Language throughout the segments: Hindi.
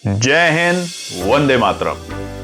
जय हिंद, वंदे मातरम।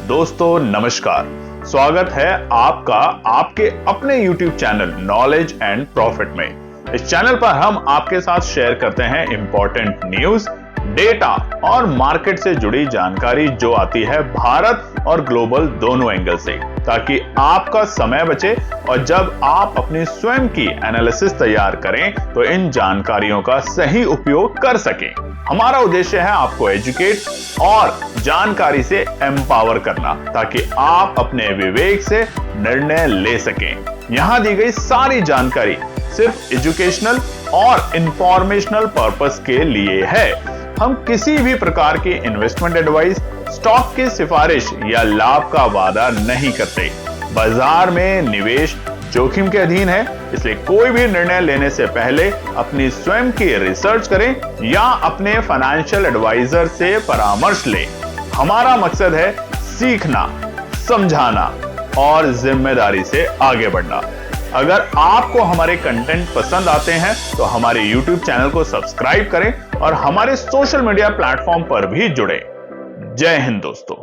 दोस्तों नमस्कार, स्वागत है आपका आपके अपने YouTube channel knowledge and profit में। इस चैनल पर हम आपके साथ शेयर करते हैं इंपॉर्टेंट न्यूज, डेटा और मार्केट से जुड़ी जानकारी जो आती है भारत और ग्लोबल दोनों एंगल से, ताकि आपका समय बचे और जब आप अपनी स्वयं की एनालिसिस तैयार करें तो इन जानकारियों का सही उपयोग कर सकें। हमारा उद्देश्य है आपको एजुकेट और जानकारी से एम्पावर करना, ताकि आप अपने विवेक से निर्णय ले सकें। यहां दी गई सारी जानकारी सिर्फ एजुकेशनल और इंफॉर्मेशनल पर्पस के लिए है। हम किसी भी प्रकार की इन्वेस्टमेंट एडवाइस, स्टॉक की सिफारिश या लाभ का वादा नहीं करते। बाजार में निवेश जोखिम के अधीन है, इसलिए कोई भी निर्णय लेने से पहले अपनी स्वयं की रिसर्च करें या अपने फाइनेंशियल एडवाइजर से परामर्श लें। हमारा मकसद है सीखना, समझाना और जिम्मेदारी से आगे बढ़ना। अगर आपको हमारे कंटेंट पसंद आते हैं तो हमारे YouTube चैनल को सब्सक्राइब करें और हमारे सोशल मीडिया प्लेटफॉर्म पर भी जुड़ें। जय हिंद दोस्तों।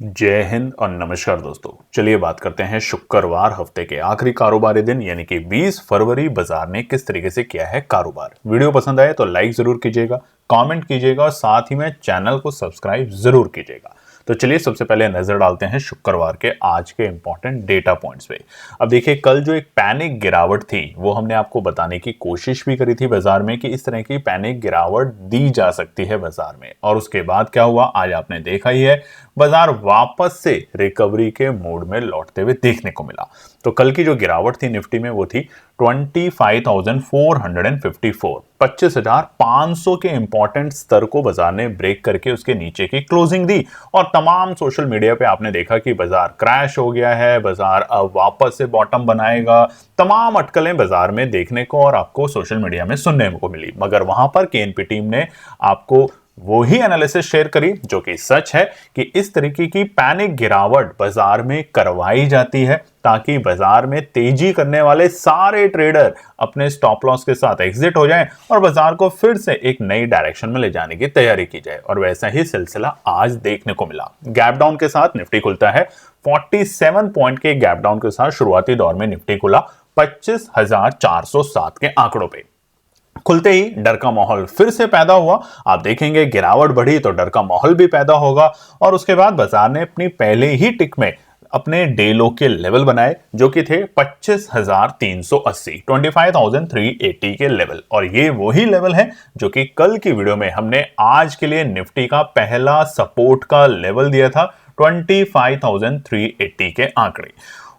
जय हिंद और नमस्कार दोस्तों। चलिए बात करते हैं शुक्रवार हफ्ते के आखिरी कारोबारी दिन यानी कि 20 फरवरी बाजार ने किस तरीके से किया है कारोबार। वीडियो पसंद आए तो लाइक जरूर कीजिएगा, कमेंट कीजिएगा और साथ ही में चैनल को सब्सक्राइब जरूर कीजिएगा। तो चलिए सबसे पहले नजर डालते हैं शुक्रवार के आज के इंपॉर्टेंट डेटा पॉइंट्स पे। अब देखिए, कल जो एक पैनिक गिरावट थी वो हमने आपको बताने की कोशिश भी करी थी बाजार में कि इस तरह की पैनिक गिरावट दी जा सकती है बाजार में, और उसके बाद क्या हुआ आज आपने देखा ही है, बाजार वापस से रिकवरी के मोड में लौटते हुए देखने को मिला। तो कल की जो गिरावट थी निफ्टी में वो थी 25,454, 25,500 के इंपॉर्टेंट स्तर को बाजार ने ब्रेक करके उसके नीचे की क्लोजिंग दी। और तमाम सोशल मीडिया पे आपने देखा कि बाजार क्रैश हो गया है, बाजार अब वापस से बॉटम बनाएगा, तमाम अटकलें बाजार में देखने को और आपको सोशल मीडिया में सुनने को मिली। मगर वहां पर केएनपी टीम ने आपको वो ही एनालिसिस शेयर करी जो कि सच है कि इस तरीके की पैनिक गिरावट बाजार में करवाई जाती है ताकि बाजार में तेजी करने वाले सारे ट्रेडर अपने स्टॉप लॉस के साथ एग्जिट हो जाएं और बाजार को फिर से एक नई डायरेक्शन में ले जाने की तैयारी की जाए। और वैसा ही सिलसिला आज देखने को मिला। गैप डाउन के साथ निफ्टी खुलता है 47 पॉइंट के गैप डाउन के साथ शुरुआती दौर में निफ्टी खुला 25,407 के आंकड़ों पे। खुलते ही डर का माहौल फिर से पैदा हुआ। आप देखेंगे गिरावट बढ़ी तो डर का माहौल भी पैदा होगा और उसके बाद बाजार ने अपनी पहले ही टिक में अपने डे लो के लेवल बनाए जो कि थे 25,380, 25,380 के लेवल। और ये वही लेवल है जो कि कल की वीडियो में हमने आज के लिए निफ्टी का पहला सपोर्ट का लेवल दिया था 25,380 के आंकड़े।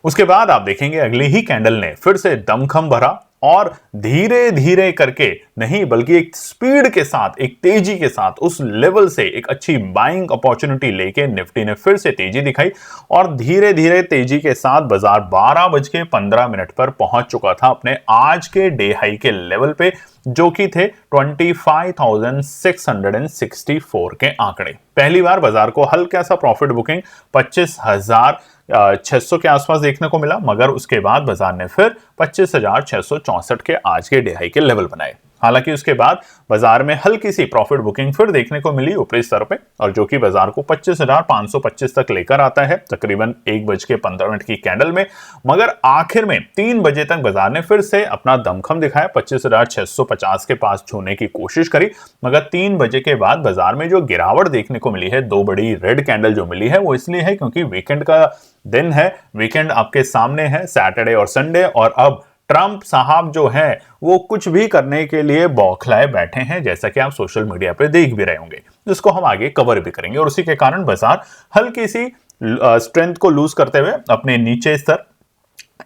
उसके बाद आप देखेंगे अगली ही कैंडल ने फिर से दमखम भरा और धीरे धीरे करके नहीं बल्कि एक स्पीड के साथ, एक तेजी के साथ उस लेवल से एक अच्छी बाइंग अपॉर्चुनिटी लेके निफ्टी ने फिर से तेजी दिखाई और धीरे धीरे तेजी के साथ बाजार 12:15 पर पहुंच चुका था अपने आज के डे हाई के लेवल पे जो कि थे 25,664 के आंकड़े। पहली बार बाजार को हल्का सा प्रॉफिट बुकिंग 25,600 के आसपास देखने को मिला, मगर उसके बाद बाजार ने फिर 25,664 के आज के डे हाई के लेवल बनाए। हालांकि उसके बाद बाजार में हल्की सी प्रॉफिट बुकिंग फिर देखने को मिली ऊपरी स्तर पे और जो कि बाजार को 25,525 तक लेकर आता है तकरीबन 1:15 की कैंडल में। मगर आखिर में 3 बजे तक बाजार ने फिर से अपना दमखम दिखाया, 25,650 के पास छूने की कोशिश करी। मगर 3 बजे के बाद बाजार में जो गिरावट देखने को मिली है, 2 बड़ी रेड कैंडल जो मिली है वो इसलिए है क्योंकि वीकेंड का दिन है, वीकेंड आपके सामने है, सैटरडे और संडे। और अब ट्रंप साहब जो हैं वो कुछ भी करने के लिए बौखलाए बैठे हैं, जैसा कि आप सोशल मीडिया पे देख भी रहे होंगे, जिसको हम आगे कवर भी करेंगे। और उसी के कारण बाजार हल्की सी स्ट्रेंथ को लूज करते हुए अपने नीचे स्तर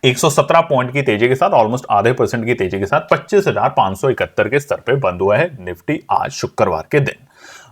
117 पॉइंट की तेजी के साथ, ऑलमोस्ट आधे % की तेजी के साथ 25,571 के स्तर पे बंद हुआ है निफ्टी आज शुक्रवार के दिन।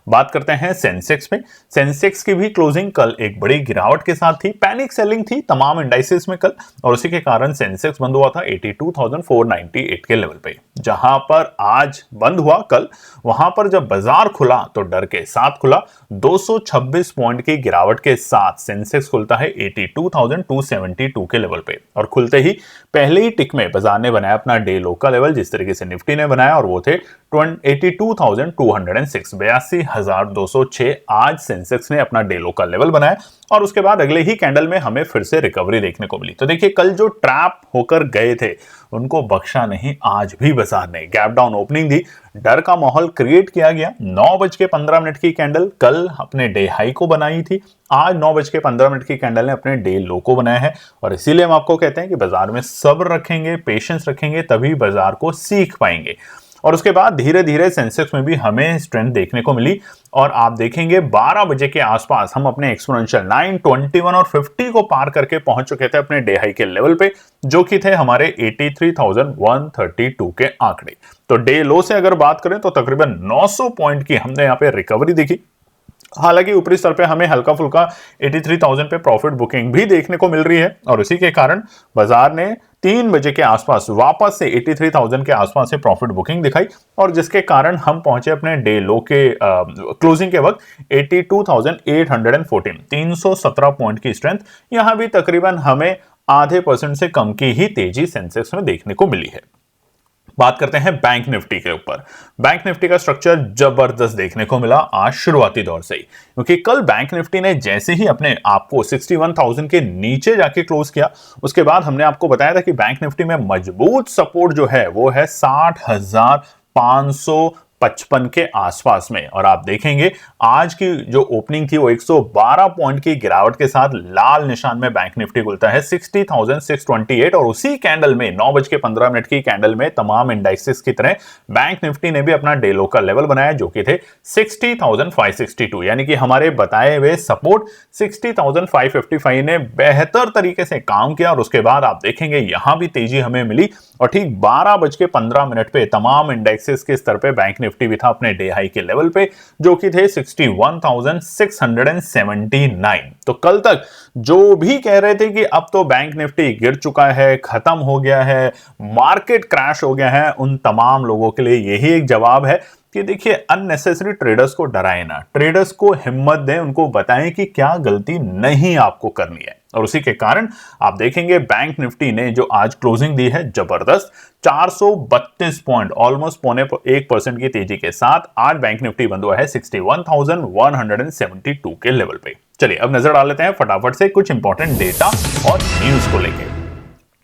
बात करते हैं सेंसेक्स पे। सेंसेक्स की भी क्लोजिंग कल एक बड़ी गिरावट के साथ थी, पैनिक सेलिंग थी तमाम इंडाइसेस में कल और उसी के कारण सेंसेक्स बंद हुआ था 82,498 के लेवल पे। जहां पर आज बंद हुआ कल, वहां पर जब बाजार खुला तो डर के साथ खुला। 226 पॉइंट की गिरावट के साथ सेंसेक्स खुलता है 82,272 के लेवल पे और खुलते ही पहले ही टिक में बाजार ने बनाया अपना डे लो का लेवल जिस तरीके से निफ्टी ने बनाया और वो थे 82,206, 23,206 आज सेंसेक्स ने अपना डे लो का लेवल बनाया और उसके बाद अगले ही कैंडल में हमें फिर से रिकवरी देखने को मिली। तो देखिए, कल जो ट्रैप होकर गए थे उनको बख्शा नहीं, आज भी बाजार ने गैप डाउन ओपनिंग दी, डर का माहौल क्रिएट किया गया। 9:15 की कैंडल कल अपने डे हाई को बनाई थी, आज 9:15 की कैंडल ने अपने डे लो को बनाया है। और इसीलिए हम आपको कहते हैं कि बाजार में सब्र रखेंगे, पेशेंस रखेंगे, तभी बाजार को सीख पाएंगे। और उसके बाद धीरे धीरे सेंसेक्स में भी हमें स्ट्रेंथ देखने को मिली और आप देखेंगे 12 बजे के आसपास हम अपने एक्सपोनेंशियल 921 और 50 को पार करके पहुंच चुके थे अपने डे हाई के लेवल पे, जो कि थे हमारे 83,132 के आंकड़े। तो डे लो से अगर बात करें तो तकरीबन 900 पॉइंट की हमने यहाँ पे रिकवरी देखी। हालांकि ऊपरी स्तर पे हमें हल्का फुल्का 83,000 पे प्रॉफिट बुकिंग भी देखने को मिल रही है और इसी के कारण बाजार ने 3 बजे के आसपास वापस से 83,000 के आसपास से प्रॉफिट बुकिंग दिखाई और जिसके कारण हम पहुंचे अपने डे लो के क्लोजिंग के वक्त 82,814, 317 पॉइंट की स्ट्रेंथ। यहां भी तकरीबन हमें आधे % से कम की ही तेजी सेंसेक्स में देखने को मिली है। बात करते हैं बैंक निफ्टी के ऊपर। बैंक निफ्टी का स्ट्रक्चर जबरदस्त देखने को मिला आज शुरुआती दौर से ही, क्योंकि कल बैंक निफ्टी ने जैसे ही अपने आप को 61,000 के नीचे जाके क्लोज किया, उसके बाद हमने आपको बताया था कि बैंक निफ्टी में मजबूत सपोर्ट जो है वो है 60,555 के आसपास में। और आप देखेंगे आज की जो ओपनिंग थी वो 112 पॉइंट की गिरावट के साथ लाल निशान में बैंक निफ्टी खुलता है 60,628 और उसी कैंडल में 9:15 की कैंडल में तमाम इंडाइसेस की तरह बैंक निफ्टी ने भी अपना डे लो का लेवल बनाया, जो कि थे 60,562, यानी कि हमारे बताए हुए सपोर्ट 60,555 ने बेहतर तरीके से काम किया। और उसके बाद आप देखेंगे यहां भी तेजी हमें मिली और ठीक 12:15 पे तमाम इंडेक्सेस के स्तर पे बैंक निफ्टी भी था अपने डे हाई के लेवल पे, जो कि थे 61,679। तो कल तक जो भी कह रहे थे कि अब तो बैंक निफ्टी गिर चुका है, खत्म हो गया है, मार्केट क्रैश हो गया है, उन तमाम लोगों के लिए यही एक जवाब है कि देखिए, अननेसेसरी ट्रेडर्स को डराए ना, ट्रेडर्स को हिम्मत दें, उनको बताएं कि क्या गलती नहीं आपको करनी है। और उसी के कारण आप देखेंगे बैंक निफ्टी ने जो आज क्लोजिंग दी है जबरदस्त 432 पॉइंट, ऑलमोस्ट 0.1% की तेजी के साथ आज बैंक निफ्टी बंद हुआ है 61,172 के लेवल पे। चलिए अब नजर डाल लेते हैं फटाफट से कुछ इंपॉर्टेंट डेटा और न्यूज को लेकर।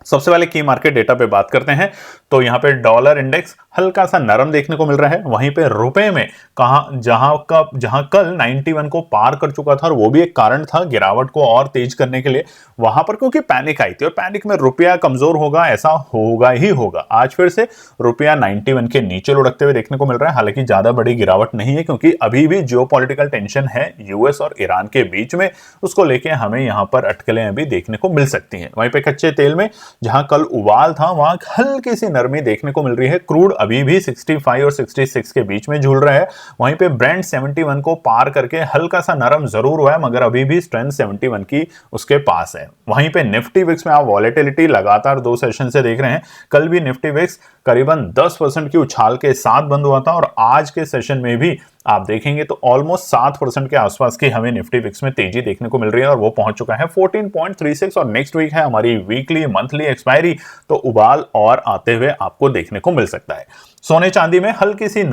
सबसे पहले की मार्केट डेटा पे बात करते हैं तो यहाँ पे डॉलर इंडेक्स हल्का सा नरम देखने को मिल रहा है। वहीं पे रुपए में जहां कल 91 को पार कर चुका था और वो भी एक कारण था गिरावट को और तेज करने के लिए, वहां पर क्योंकि पैनिक आई थी और पैनिक में रुपया कमजोर होगा, ऐसा होगा ही होगा। आज फिर से रुपया 91 के नीचे लुढ़कते हुए देखने को मिल रहा है। हालांकि ज्यादा बड़ी गिरावट नहीं है क्योंकि अभी भी जियोपॉलिटिकल टेंशन है यूएस और ईरान के बीच में, उसको लेके हमें यहाँ पर अटकलें अभी देखने को मिल सकती हैं। वहीं पे कच्चे तेल में जहां कल उबाल था वहां हल्की सी नरमी देखने को मिल रही है। क्रूड अभी भी 65 और 66 के बीच में झूल रहा है। वहीं पे ब्रेंट 71 को पार करके हल्का सा नरम जरूर हुआ है, मगर अभी भी स्ट्रेंथ 71 की उसके पास है। वहीं पे निफ्टी विक्स में आप वॉलेटिलिटी लगातार 2 सेशन से देख रहे हैं। कल भी निफ्टी विक्स करीबन 10% की उछाल के साथ बंद हुआ था और आज के सेशन में भी आप देखेंगे तो ऑलमोस्ट 7% के आसपास की हमें निफ्टी विक्स में तेजी देखने को मिल रही है और वो पहुंच चुका है 14.36 और नेक्स्ट वीक है हमारी वीकली मंथली एक्सपायरी, तो उबाल और आते हुए आपको देखने को मिल सकता है। सोने चांदी में हल्की सी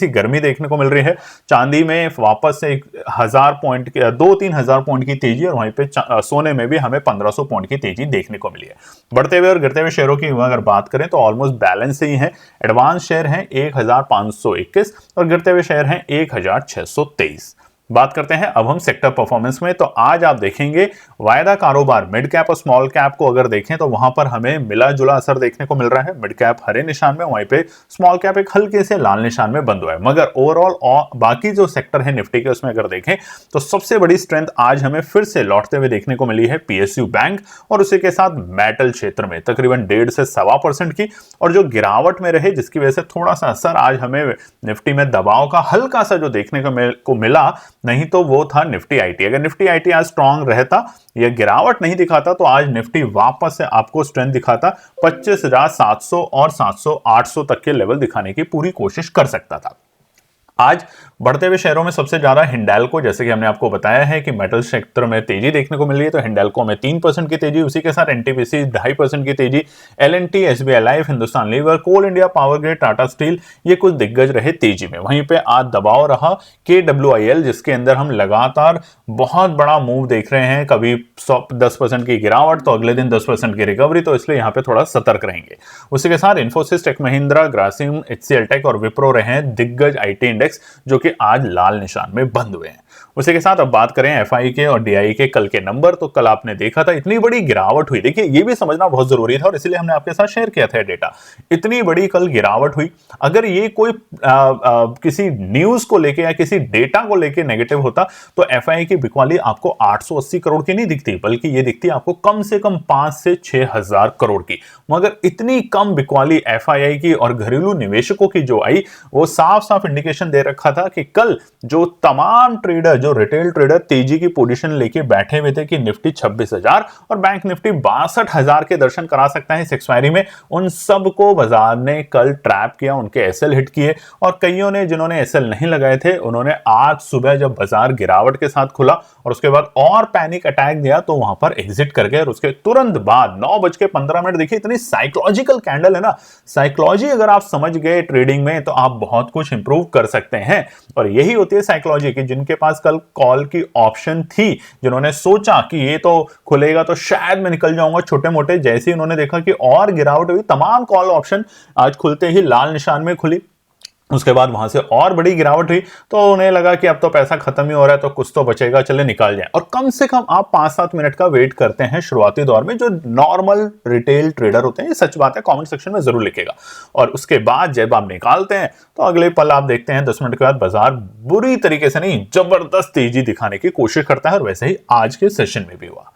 गर्मी देखने को मिल रही है। चांदी में वापस से 2-3 हजार पॉइंट की तेजी और वहीं पे सोने में भी हमें 1500 पॉइंट की तेजी देखने को मिली है। बढ़ते हुए और गिरते हुए शेयरों की अगर बात करें तो ऑलमोस्ट बैलेंस ही है। एडवांस शेयर हैं 1521 और गिरते हुए शेयर हैं 1623। बात करते हैं अब हम सेक्टर परफॉर्मेंस में, तो आज आप देखेंगे वायदा कारोबार मिड कैप और स्मॉल कैप को अगर देखें तो वहां पर हमें मिला जुला असर देखने को मिल रहा है। मिड कैप हरे निशान में, वहीं पे स्मॉल कैप एक हल्के से लाल निशान में बंद हुआ है। मगर ओवरऑल बाकी जो सेक्टर है निफ्टी के उसमें अगर देखें तो सबसे बड़ी स्ट्रेंथ आज हमें फिर से लौटते हुए देखने को मिली है पीएसयू बैंक और उसी के साथ मेटल क्षेत्र में तकरीबन 1.5 से 1.25% की, और जो गिरावट में रहे जिसकी वजह से थोड़ा सा असर आज हमें निफ्टी में दबाव का हल्का सा जो देखने को मिला, नहीं तो वो था निफ्टी आईटी। अगर निफ्टी आईटी आज स्ट्रांग रहता या गिरावट नहीं दिखाता तो आज निफ्टी वापस से आपको स्ट्रेंथ दिखाता, 25,700 और 700-800 तक के लेवल दिखाने की पूरी कोशिश कर सकता था। आज बढ़ते हुए शेयरों में सबसे ज्यादा हिंडाल्को, जैसे कि हमने आपको बताया है कि मेटल क्षेत्र में तेजी देखने को मिल रही है, तो हिंडाल्को में 3% की तेजी, उसी के साथ एनटीपीसी 2.5% की तेजी, LNT, SBI Life, Hindustan Lever, Coal India, Power Grid, Tata Steel, ये कुछ दिग्गज रहे तेजी में। वहीं पे आज दबाव रहा KWIL, जिसके अंदर हम लगातार बहुत बड़ा मूव देख रहे हैं, कभी 10% की गिरावट तो अगले दिन 10% की रिकवरी, तो इसलिए यहाँ पे थोड़ा सतर्क रहेंगे। उसी के साथ Infosys, tech Mahindra, Grasim, HCL tech और विप्रो रहे हैं दिग्गज आईटी इंडेक्स, जो कि आज लाल निशान में बंद हुए हैं। उसी के साथ अब बात करें एफआई के और डीआई के कल के नंबर, तो कल आपने देखा था इतनी बड़ी गिरावट हुई। देखिए ये भी समझना बहुत जरूरी था और इसलिए हमने आपके साथ शेयर किया था डेटा। इतनी बड़ी कल गिरावट हुई, अगर ये कोई किसी न्यूज को लेके या किसी डेटा को लेके नेगेटिव होता तो एफआई की बिकवाली आपको 880 करोड़ की नहीं दिखती, बल्कि ये दिखती आपको कम से कम 5 से 6 हजार करोड़ की। मगर इतनी कम बिकवाली एफआईआई की और घरेलू निवेशकों की जो आई, वो साफ साफ इंडिकेशन दे रखा था कि कल जो तमाम ट्रेडर, जो रिटेल ट्रेडर तेजी की पोजीशन लेके बैठे हुए थे कि निफ्टी 26,000 और बैंक निफ्टी 62,000 के दर्शन करा सकता है इस एक्सपायरी में, उन सबको बाजार ने कल ट्रैप किया, उनके एसएल हिट किए। और कईयों ने जिन्होंने एसएल नहीं लगाए थे, उन्होंने आज सुबह जब बाजार गिरावट के साथ खुला और उसके बाद और पैनिक अटैक दिया, तो वहां पर एग्जिट कर गए। और उसके तुरंत बाद 9:15 देखिए, इतनी साइकोलॉजिकल कैंडल है ना, साइकोलॉजी अगर आप समझ गए ट्रेडिंग में तो आप बहुत कुछ इंप्रूव कर सकते हैं। और यही होती है साइकोलॉजी कि जिनके पास कल कॉल की ऑप्शन थी, जिन्होंने सोचा कि ये तो खुलेगा तो शायद मैं निकल जाऊंगा छोटे मोटे, जैसे ही उन्होंने देखा कि और गिरावट हुई, तमाम कॉल ऑप्शन आज खुलते ही लाल निशान में खुली। उसके बाद वहां से और बड़ी गिरावट हुई, तो उन्हें लगा कि अब तो पैसा खत्म ही हो रहा है, तो कुछ तो बचेगा, चले निकाल जाए। और कम से कम आप 5-7 मिनट का वेट करते हैं शुरुआती दौर में, जो नॉर्मल रिटेल ट्रेडर होते हैं, ये सच बात है, कमेंट सेक्शन में जरूर लिखेगा। और उसके बाद जब आप निकालते हैं तो अगले पल आप देखते हैं 10 मिनट के बाद बाजार बुरी तरीके से नहीं, जबरदस्त तेजी दिखाने की कोशिश करता है, और वैसे ही आज के सेशन में भी हुआ।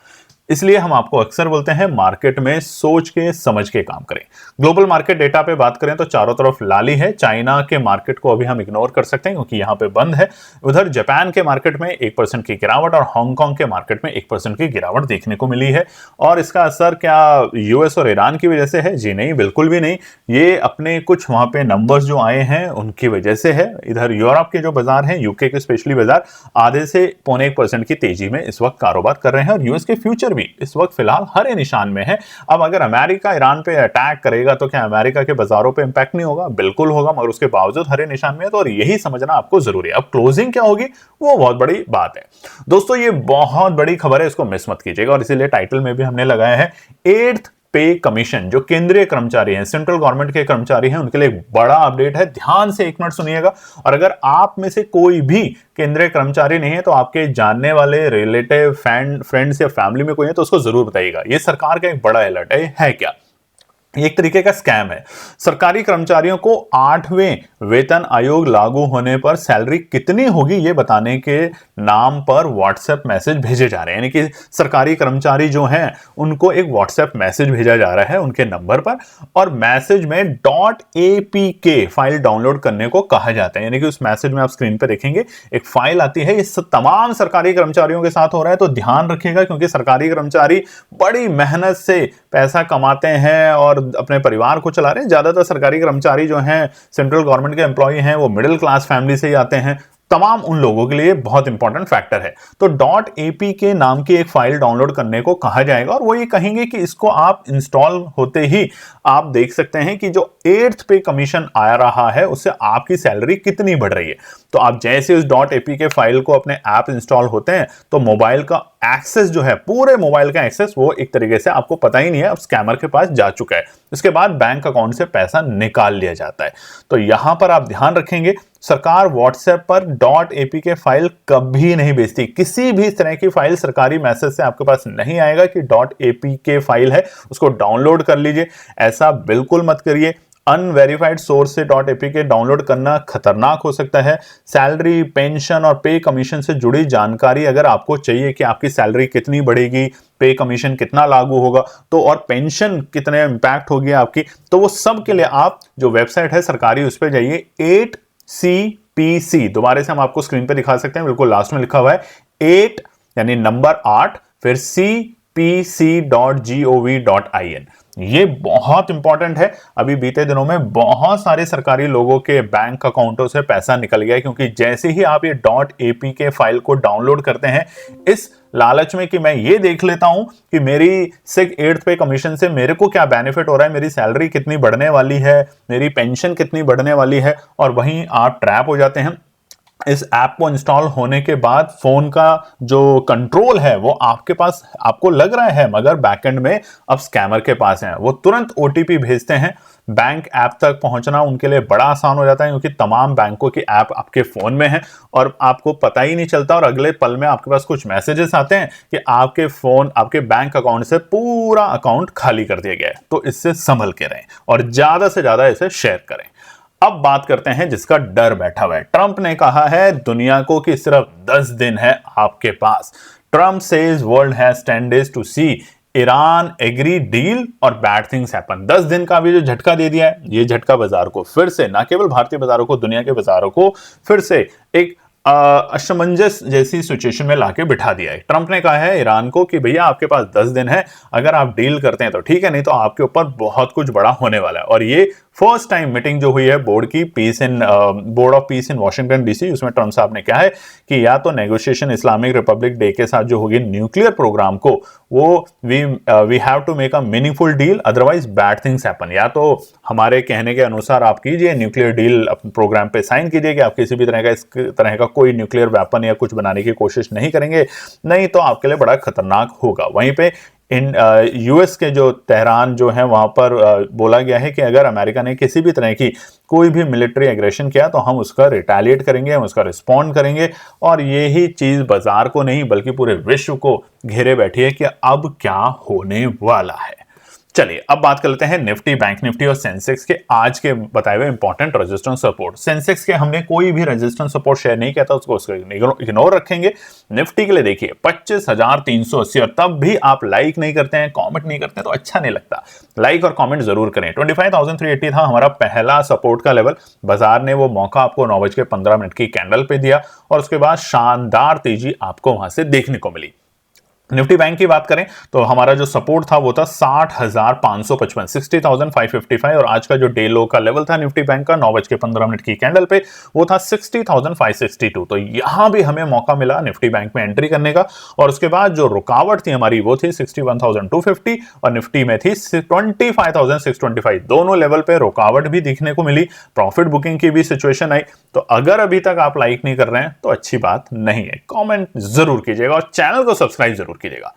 इसलिए हम आपको अक्सर बोलते हैं मार्केट में सोच के समझ के काम करें। ग्लोबल मार्केट डेटा पे बात करें तो चारों तरफ लाली है। चाइना के मार्केट को अभी हम इग्नोर कर सकते हैं क्योंकि यहां पे बंद है। उधर जापान के मार्केट में 1% की गिरावट और हांगकांग के मार्केट में 1% की गिरावट देखने को मिली है। और इसका असर क्या यूएस और ईरान की वजह से है? जी नहीं, बिल्कुल भी नहीं। ये अपने कुछ वहां पे नंबर्स जो आए हैं उनकी वजह से है। इधर यूरोप के जो बाजार हैं, यूके के स्पेशली बाजार, आधे से 0.25% की तेजी में इस वक्त कारोबार कर रहे हैं। और यूएस के फ्यूचर भी इस वक्त फिलहाल हरे निशान में है। अब अगर अमेरिका ईरान पे अटैक करेगा तो क्या अमेरिका के बाजारों पे इंपैक्ट नहीं होगा? बिल्कुल होगा, मगर उसके बावजूद हरे निशान में है, तो और यही समझना आपको जरूरी है। अब क्लोजिंग क्या होगी वो बहुत बड़ी बात है दोस्तों, ये बहुत बड़ी खबर है, इसको मिस मत कीजिएगा। और इसीलिए टाइटल में भी हमने लगाया है 8th पे कमीशन। जो केंद्रीय कर्मचारी हैं, सेंट्रल गवर्नमेंट के कर्मचारी हैं, उनके लिए एक बड़ा अपडेट है। ध्यान से 1 मिनट सुनिएगा। और अगर आप में से कोई भी केंद्रीय कर्मचारी नहीं है तो आपके जानने वाले रिलेटिव, फ्रेंड्स या फैमिली में कोई है तो उसको जरूर बताइएगा। ये सरकार का एक बड़ा अलर्ट है क्या? एक तरीके का स्कैम है। सरकारी कर्मचारियों को 8वें वेतन आयोग लागू होने पर सैलरी कितनी होगी ये बताने के नाम पर व्हाट्सएप मैसेज भेजे जा रहे हैं। यानी कि सरकारी कर्मचारी जो हैं उनको एक व्हाट्सएप मैसेज भेजा जा रहा है उनके नंबर पर, और मैसेज में .apk फाइल डाउनलोड करने को कहा जाता है। यानी कि उस मैसेज में आप स्क्रीन पर देखेंगे एक फाइल आती है। ये तमाम सरकारी कर्मचारियों के साथ हो रहा है, तो ध्यान रखिएगा, क्योंकि सरकारी कर्मचारी बड़ी मेहनत से पैसा कमाते हैं और अपने परिवार को चला रहे हैं। ज्यादातर सरकारी कर्मचारी जो हैं, सेंट्रल गवर्नमेंट के एम्प्लॉय हैं, वो मिडिल क्लास फैमिली से ही आते हैं। तमाम उन लोगों के लिए बहुत इंपॉर्टेंट फैक्टर है। तो .apk नाम की एक फाइल डाउनलोड करने को कहा जाएगा, और वो ये कहेंगे कि इसको आप इंस्टॉल होते ही आप देख सकते हैं कि जो 8th पे कमीशन आ रहा है उससे आपकी सैलरी कितनी बढ़ रही है। तो आप जैसे उस .apk फाइल को अपने ऐप इंस्टॉल होते हैं तो मोबाइल का एक्सेस जो है, पूरे मोबाइल का एक्सेस, वो एक तरीके से आपको पता ही नहीं है, अब स्कैमर के पास जा चुका है। इसके बाद बैंक अकाउंट से पैसा निकाल लिया जाता है। तो यहां पर आप ध्यान रखेंगे, सरकार व्हाट्सएप पर .apk फाइल कभी नहीं भेजती। किसी भी तरह की फाइल सरकारी मैसेज से आपके पास नहीं आएगा कि .apk फाइल है, उसको डाउनलोड कर लीजिए। ऐसा बिल्कुल मत करिए। अनवेरिफाइड सोर्स से .apk डाउनलोड करना खतरनाक हो सकता है। सैलरी, पेंशन और पे कमीशन से जुड़ी जानकारी अगर आपको चाहिए कि आपकी सैलरी कितनी बढ़ेगी, पे कमीशन कितना लागू होगा, तो और पेंशन कितने इंपैक्ट होगी आपकी, तो वो सब के लिए आप जो वेबसाइट है सरकारी, उस पर जाइए। 8CPC, दोबारा से हम आपको स्क्रीन पे दिखा सकते हैं, बिल्कुल लास्ट में लिखा हुआ है 8 यानी नंबर 8 फिर cpc.gov.in। ये बहुत इंपॉर्टेंट है। अभी बीते दिनों में बहुत सारे सरकारी लोगों के बैंक अकाउंटों से पैसा निकल गया है, क्योंकि जैसे ही आप ये .apk फाइल को डाउनलोड करते हैं, इस लालच में कि मैं ये देख लेता हूं कि मेरी 8th पे कमीशन से मेरे को क्या बेनिफिट हो रहा है, मेरी सैलरी कितनी बढ़ने वाली है, मेरी पेंशन कितनी बढ़ने वाली है, और वहीं आप ट्रैप हो जाते हैं। इस ऐप को इंस्टॉल होने के बाद फोन का जो कंट्रोल है वो आपके पास, आपको लग रहा है, मगर बैकएंड में अब स्कैमर के पास है। वो तुरंत ओटीपी भेजते हैं। बैंक ऐप तक पहुंचना उनके लिए बड़ा आसान हो जाता है, क्योंकि तमाम बैंकों की ऐप आपके फोन में है और आपको पता ही नहीं चलता, और अगले पल में आपके पास कुछ मैसेजेस आते हैं कि आपके फोन, आपके बैंक अकाउंट से पूरा अकाउंट खाली कर दिया गया है। तो इससे संभल के रहें और ज्यादा से ज्यादा इसे शेयर करें। अब बात करते हैं जिसका डर बैठा हुआ है। ट्रंप ने कहा है दुनिया को कि सिर्फ 10 दिन है आपके पास। Trump says world has 10 days to see Iran agree deal और बैड थिंग्स हैपन। 10 दिन का भी जो झटका दे दिया है, ये झटका बाजार को फिर से, ना केवल भारतीय बाजारों को, दुनिया के बाजारों को फिर से एक असमंजस जैसी सिचुएशन में लाके बिठा दिया है। ट्रंप ने कहा है ईरान को कि भैया आपके पास 10 दिन है, अगर आप डील करते हैं तो ठीक है, नहीं तो आपके ऊपर बहुत कुछ बड़ा होने वाला है। और ये फर्स्ट टाइम मीटिंग जो हुई है board of peace in Washington DC, उसमें ट्रंप साहब ने कहा है कि या तो नेगोशिएशन इस्लामिक रिपब्लिक डे के साथ जो होगी न्यूक्लियर प्रोग्राम को, वो we have to make a meaningful deal, otherwise bad things happen. या तो हमारे कहने के अनुसार आप कीजिए न्यूक्लियर डील प्रोग्राम पे साइन कीजिए कि आप किसी भी तरह का कोई न्यूक्लियर वेपन या कुछ बनाने की कोशिश नहीं करेंगे, नहीं तो आपके लिए बड़ा खतरनाक होगा। वहीं पे यूएस के जो तेहरान जो है वहां पर बोला गया है कि अगर अमेरिका ने किसी भी तरह की कोई भी मिलिट्री एग्रेशन किया तो हम उसका रिटेलिएट करेंगे, हम उसका रिस्पॉन्ड करेंगे। और यही चीज बाजार को नहीं बल्कि पूरे विश्व को घेरे बैठी है कि अब क्या होने वाला है। चलिए अब बात कर लेते हैं निफ्टी, बैंक निफ्टी और सेंसेक्स के आज के बताए हुए इंपॉर्टेंट रेजिस्टेंस सपोर्ट। सेंसेक्स के हमने कोई भी रेजिस्टेंस सपोर्ट शेयर नहीं किया था, उसको इग्नोर रखेंगे। निफ्टी के लिए देखिए 25,380, और तब भी आप लाइक नहीं करते हैं, कमेंट नहीं करते हैं, तो अच्छा नहीं लगता। लाइक और कमेंट जरूर करें। 25,380 था हमारा पहला सपोर्ट का लेवल। बाजार ने वो मौका आपको 9:15 की कैंडल पे दिया और उसके बाद शानदार तेजी आपको वहां से देखने को मिली। निफ्टी बैंक की बात करें तो हमारा जो सपोर्ट था वो था 60,555, 60,555, और आज का जो डे लो का लेवल था निफ्टी बैंक का 9:15 की कैंडल पे वो था 60,562। तो यहां भी हमें मौका मिला निफ्टी बैंक में एंट्री करने का। और उसके बाद जो रुकावट थी हमारी वो थी 61,250 और निफ्टी में थी 25,625। दोनों लेवल पे रुकावट भी दिखने को मिली, प्रॉफिट बुकिंग की भी सिचुएशन आई। तो अगर अभी तक आप लाइक नहीं कर रहे हैं तो अच्छी बात नहीं है, कमेंट जरूर कीजिएगा और चैनल को सब्सक्राइब जरूर कीजिएगा।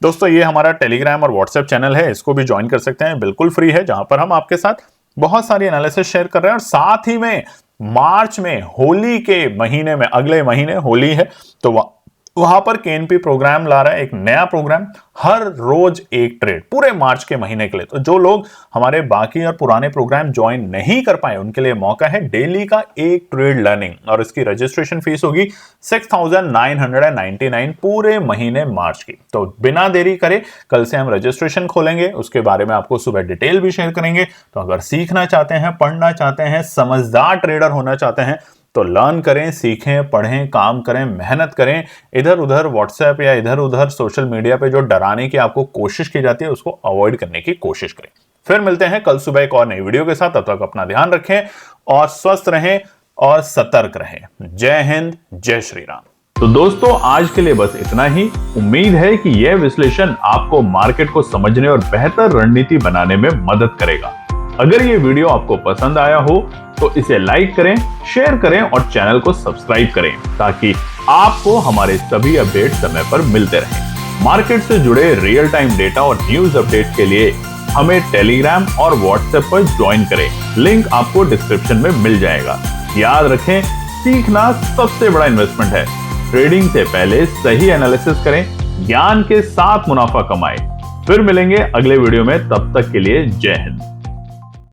दोस्तों ये हमारा टेलीग्राम और व्हाट्सएप चैनल है, इसको भी ज्वाइन कर सकते हैं, बिल्कुल फ्री है, जहां पर हम आपके साथ बहुत सारी एनालिसिस शेयर कर रहे हैं। और साथ ही में मार्च में होली के महीने में, अगले महीने होली है, तो वहां पर केएनपी प्रोग्राम ला रहा है, एक नया प्रोग्राम, हर रोज एक ट्रेड पूरे मार्च के महीने के लिए। तो जो लोग हमारे बाकी और पुराने प्रोग्राम ज्वाइन नहीं कर पाए उनके लिए मौका है डेली का एक ट्रेड लर्निंग, और इसकी रजिस्ट्रेशन फीस होगी 6,999 पूरे महीने मार्च की। तो बिना देरी करे कल से हम रजिस्ट्रेशन खोलेंगे, उसके बारे में आपको सुबह डिटेल भी शेयर करेंगे। तो अगर सीखना चाहते हैं, पढ़ना चाहते हैं, समझदार ट्रेडर होना चाहते हैं तो लर्न करें, सीखें, पढ़ें, काम करें, मेहनत करें। इधर उधर व्हाट्सएप या इधर उधर सोशल मीडिया पे जो डराने की आपको कोशिश की जाती है उसको अवॉइड करने की कोशिश करें। फिर मिलते हैं कल सुबह एक और नई वीडियो के साथ। तब तक अपना ध्यान रखें और स्वस्थ रहें और सतर्क रहें। जय हिंद, जय श्री राम। तो दोस्तों आज के लिए बस इतना ही। उम्मीद है कि यह विश्लेषण आपको मार्केट को समझने और बेहतर रणनीति बनाने में मदद करेगा। अगर ये वीडियो आपको पसंद आया हो तो इसे लाइक करें, शेयर करें और चैनल को सब्सक्राइब करें, ताकि आपको हमारे सभी अपडेट समय पर मिलते रहें। मार्केट से जुड़े रियल टाइम डेटा और न्यूज अपडेट के लिए हमें टेलीग्राम और व्हाट्सएप पर ज्वाइन करें, लिंक आपको डिस्क्रिप्शन में मिल जाएगा। याद रखें, सीखना सबसे बड़ा इन्वेस्टमेंट है। ट्रेडिंग से पहले सही एनालिसिस करें, ज्ञान के साथ मुनाफा कमाएं। फिर मिलेंगे अगले वीडियो में, तब तक के लिए जय हिंद।